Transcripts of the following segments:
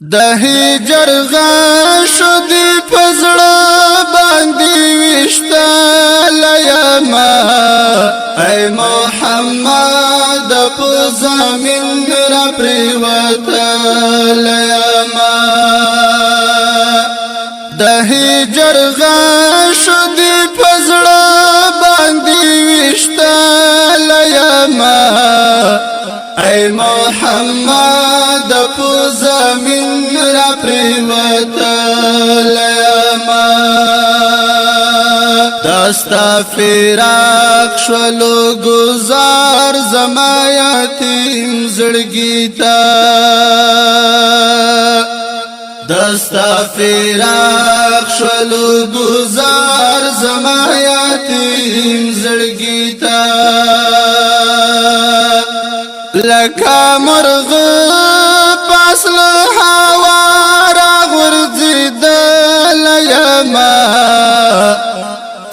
د هجر غشو دی پزړه باندې وشتل یما ای محمد په زمین را پریوتل یما د هجر غشو دی پزړه باندې وشتل یما ای محمد په زمین را پریوتل یما دستا فراق شلو گزار زما یتیم زړګی تا دستا فراق شلو گزار زما یتیم زړګی تا لکا مرغ پاسل هوا را غرزیدل یما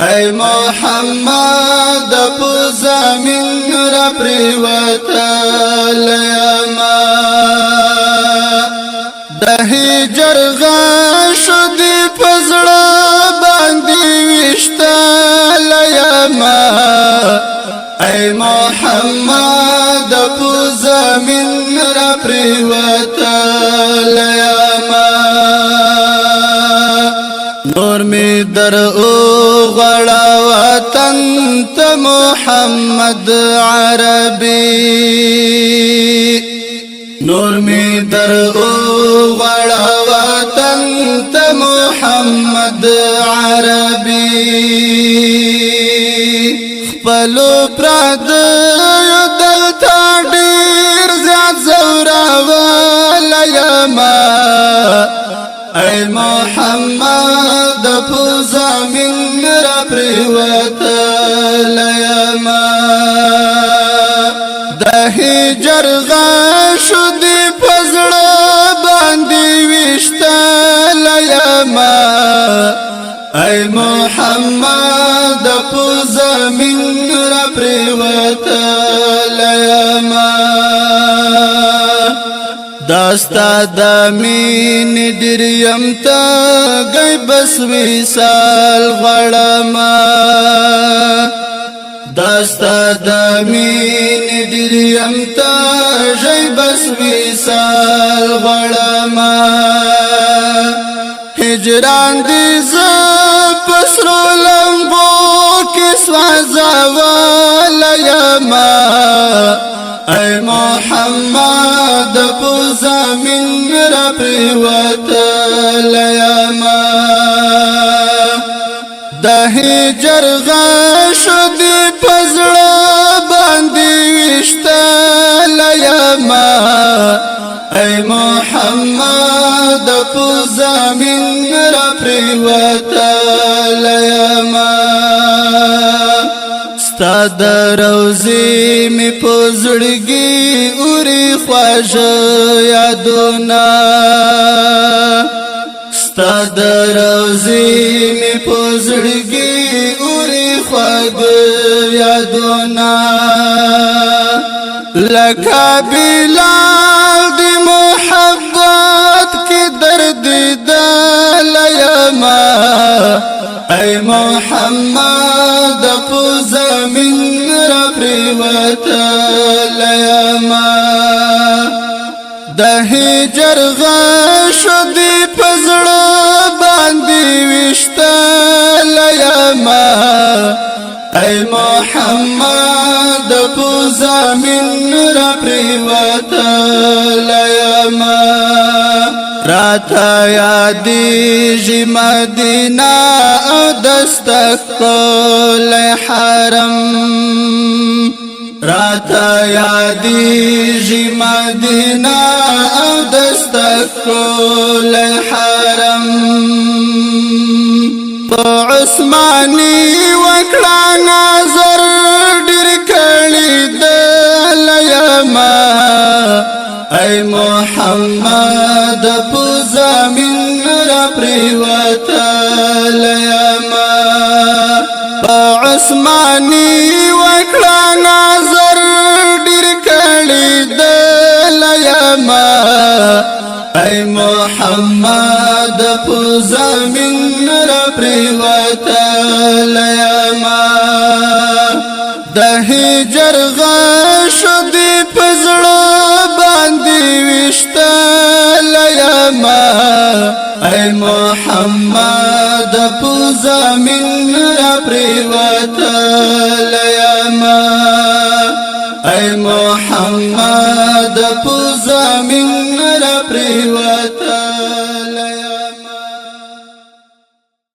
ای محمد په زمین را پریوتل یما د هجر غشو دی پزړه باندې وشتل یما ای محمد په زمین را پریوتل یما نور می در او غړا وطن ته محمد عربي نور می در او غړا وطن ته محمد عربي خپلو پرد یو دلتا ډیر زیات زوراول یما ای محمد په زمین را پریوتل یما د هجر غشو دی پزړه باندې وشتل یما ای محمد په زمین را پریوتل یما داستا د مين ډریم تا گئی بس وصال غړما داستا د مين ډریم تا گئی بس وصال غړما هجران دې ز پسرو لمبو کې سوځول یما ای محمد په زمین را پریوتل یما د هجر غشو دی پزړه باندې وشتل یما ای محمد په زمین را پریوتل یما ستا د روزی می پزړګي اوري خواږه یادونه ستا د روزی می پزړګي اوري خواږه یادونه لکه بلال دی محبت کی درد دل یما ای محمد په زمین را پریوتل یما د هجر غشو دی پزړه باندې وشتل یما ای محمد په زمین را پریوتل یما راتا یادیږي مدینه او دستقل حرم راتا یادیږي مدینه او دستقل حرم په عثماني وکړه نظر ډیر کړي دل یما ای محمد په زمین را پریوتل یما په عثماني وکړه نظر ډیر کړي دل یما اے محمد پزمین را پریوتل یما د هجر غش دی پزړه باندې وشتل یما اے محمد پزمین را پریوتل یما اے محمد پزمین را پریوتل